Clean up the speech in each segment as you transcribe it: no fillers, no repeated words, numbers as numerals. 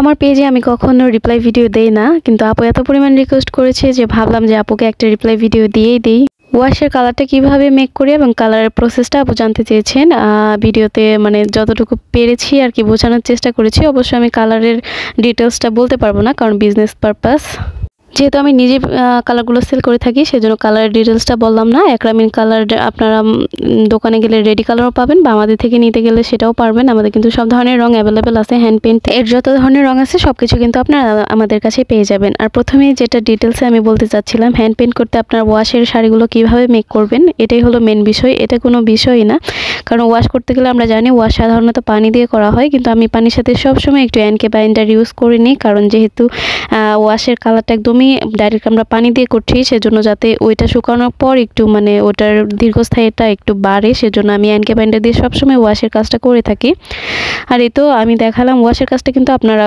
আমার পেজে আমি কখনো রিপ্লাই ভিডিও দেই না, কিন্তু আপু এত পরিমাণ রিকোয়েস্ট করেছে যে ভাবলাম যে আপুকে একটা রিপ্লাই ভিডিও দিয়েই দেই। ওয়াশের কালারটা কিভাবে মেক করি এবং কালারের প্রসেসটা আপু জানতে চেয়েছেন। ভিডিওতে মানে যতটুকু পেরেছি আর কি বোঝানোর চেষ্টা করেছি। অবশ্যই আমি কালারের ডিটেলসটা বলতে পারবো না, কারণ বিজনেস পারপাস। যেহেতু আমি নিজে কালারগুলো সেল করে থাকি, সেজন্য কালারের ডিটেলসটা বললাম না। অ্যাক্রামিন কালার আপনারা দোকানে গেলে রেডি কালারও পাবেন বা আমাদের থেকে নিতে গেলে সেটাও পারবেন। আমাদের কিন্তু সব ধরনের রং অ্যাভেলেবেল আছে, হ্যান্ড পেইন্ট এর যত ধরনের রং আছে সব কিছু কিন্তু আপনারা আমাদের কাছে পেয়ে যাবেন। আর প্রথমেই যেটা ডিটেলসে আমি বলতে চাচ্ছিলাম, হ্যান্ড পেইন্ট করতে আপনার ওয়াশের শাড়িগুলো কিভাবে মেক করবেন, এটাই হলো মেন বিষয়। এটা কোনো বিষয়ই না, কারণ ওয়াশ করতে গেলে আমরা জানি ওয়াশ সাধারণত পানি দিয়ে করা হয়, কিন্তু আমি পানির সাথে সবসময় একটু এনকে বাইন্ডার ইউজ করে নিই, কারণ যেহেতু ওয়াশের কালারটা একদমই ডাইরেক্ট আমরা পানি দিয়ে করছি, সেজন্য যাতে ওইটা শুকানোর পর একটু মানে ওটার দীর্ঘস্থায়ীটা একটু বাড়ে, সেজন্য আমি এনকে বাইন্ডার দিয়ে সবসময় ওয়াশের কাজটা করে থাকি। আর এই তো আমি দেখালাম ওয়াশের কাজটা কিন্তু আপনারা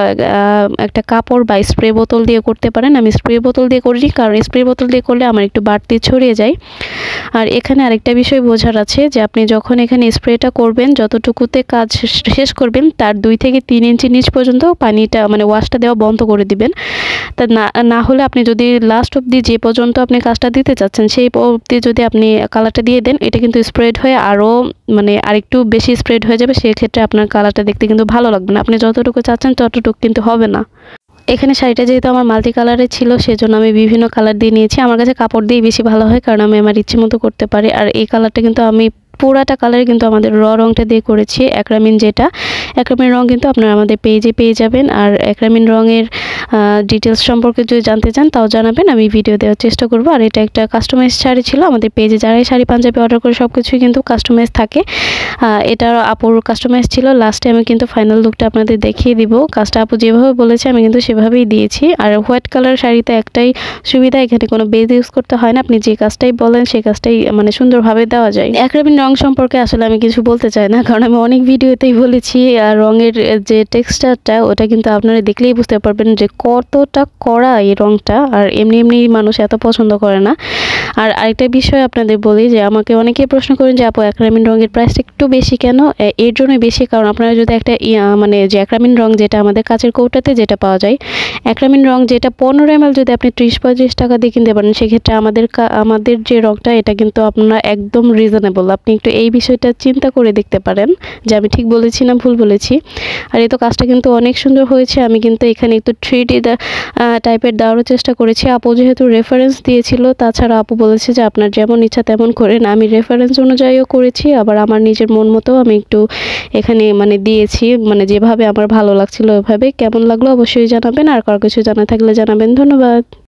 একটা কাপড় বা স্প্রে বোতল দিয়ে করতে পারেন। আমি স্প্রে বোতল দিয়ে করি, কারণ স্প্রে বোতল দিয়ে করলে আমার একটু বাড়তি ছড়িয়ে যায়। আর এখানে আরেকটা বিষয় বোঝার আছে যে আপনি যখন এখানে স্প্রেটা করবেন, যতটুকুতে কাজ শেষ করবেন তার 2 থেকে 3 ইঞ্চি নিচ পর্যন্ত পানিটা মানে ওয়াশটা দেওয়া বন্ধ করে দিবেন। তা না হলে আপনি যদি লাস্ট অবধি যে পর্যন্ত আপনি কাজটা দিতে চাচ্ছেন সেই অবধি যদি আপনি কালারটা দিয়ে দেন, এটা কিন্তু স্প্রেড হয়ে আরও মানে আরেকটু বেশি স্প্রেড হয়ে যাবে। সেক্ষেত্রে আপনার কালারটা দেখতে কিন্তু ভালো লাগবে না। আপনি যতটুকু চাচ্ছেন ততটুকু কিন্তু হবে না। এখানে শাড়িটা যেহেতু আমার মাল্টি কালারের ছিল, সেজন্য আমি বিভিন্ন কালার দিয়ে নিয়েছি। আমার কাছে কাপড় দিয়ে বেশি ভালো হয়, কারণ আমি আমার ইচ্ছে মতো করতে পারি। আর এই কালারটা কিন্তু আমি পুরাটা কালার কিন্তু আমাদের রংটা দিয়ে করেছি। অ্যাক্রামিন অ্যাক্রামিন রং কিন্তু আপনারা আমাদের পেজে পেয়ে যাবেন। আর অ্যাক্রামিন রঙের ডিটেলস সম্পর্কে যদি জানতে চান তাও জানাবেন, আমি ভিডিও দেওয়ার চেষ্টা করব। আর এটা একটা কাস্টমাইজ শাড়ি ছিল। আমাদের পেজে যারাই শাড়ি পাঞ্জাবি অর্ডার করে সব কিছুই কিন্তু কাস্টমাইজ থাকে। এটা আপুর কাস্টমাইজ ছিল। লাস্টে আমি কিন্তু ফাইনাল লুকটা আপনাদের দেখিয়ে দিব। কাজটা আপু যেভাবে বলেছে আমি কিন্তু সেভাবেই দিয়েছি। আর হোয়াইট কালার শাড়িতে একটাই সুবিধা, এখানে কোনো বেজ ইউজ করতে হয় না। আপনি যে কাজটাই বলেন সেই কাজটাই মানে সুন্দরভাবে দেওয়া যায়। অ্যাক্রামিন রং সম্পর্কে আসলে আমি কিছু বলতে চাই না, কারণ আমি অনেক ভিডিওতেই বলেছি। আর রঙের যে টেক্সচারটা ওটা কিন্তু আপনারা দেখলেই বুঝতে পারবেন যে কতটা কড়া এই রংটা। আর এমনি মানুষ এত পছন্দ করে না। আর আরেকটা বিষয় আপনাদের বলি যে আমাকে অনেকেই প্রশ্ন করেন যে আপু অ্যাক্রামিন রঙের প্রাইসটা একটু বেশি কেন? এর জন্যই বেশি, কারণ আপনারা যদি একটা মানে যে অ্যাক্রামিন রং যেটা আমাদের কাচের কৌটাতে যেটা পাওয়া যায়, অ্যাক্রামিন রং যেটা 15 ml যদি আপনি 30-35 টাকা দিয়ে কিনতে পারেন, সেক্ষেত্রে আমাদের যে রংটা এটা কিন্তু আপনারা একদম রিজনেবল। আপনি একটু এই বিষয়টা চিন্তা করে দেখতে পারেন যে আমি ঠিক বলেছি না ভুল বলেছি। আর এই তো কাজটা কিন্তু অনেক সুন্দর হয়েছে। আমি কিন্তু এখানে একটু 3D টাইপের দেওয়ারও চেষ্টা করেছি। আপু যেহেতু রেফারেন্স দিয়েছিল, তাছাড়া আপু বলেছে যে আপনার যেমন ইচ্ছা তেমন করেন। আমি রেফারেন্স অনুযায়ীও করেছি, আবার আমার নিজের মন মতো আমি একটু এখানে মানে দিয়েছি, মানে যেভাবে আমার ভালো লাগছিল ওইভাবে। কেমন লাগলো অবশ্যই জানাবেন, আর কারো কিছু জানা থাকলে জানাবেন। ধন্যবাদ।